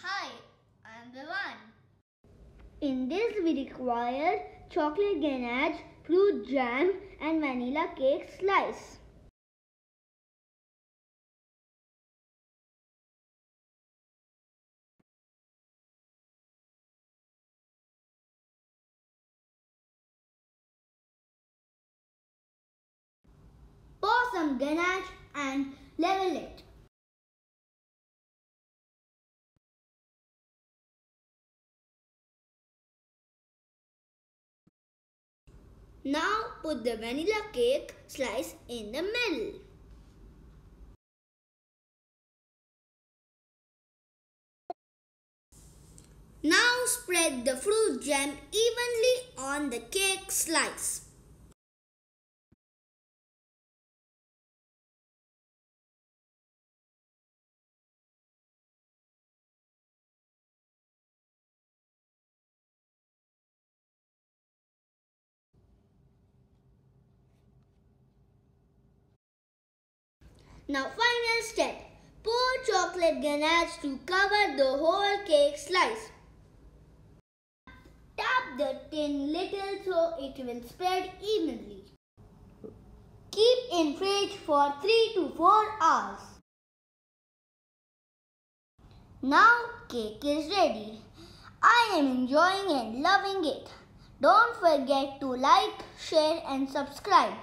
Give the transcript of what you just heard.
Hi, I am Vivan. In this we require chocolate ganache, fruit jam and vanilla cake slice. Pour some ganache and level it. Now put the vanilla cake slice in the middle. Now spread the fruit jam evenly on the cake slice. Now final step. Pour chocolate ganache to cover the whole cake slice. Tap the tin little so it will spread evenly. Keep in fridge for 3 to 4 hours. Now cake is ready. I am enjoying and loving it. Don't forget to like, share and subscribe.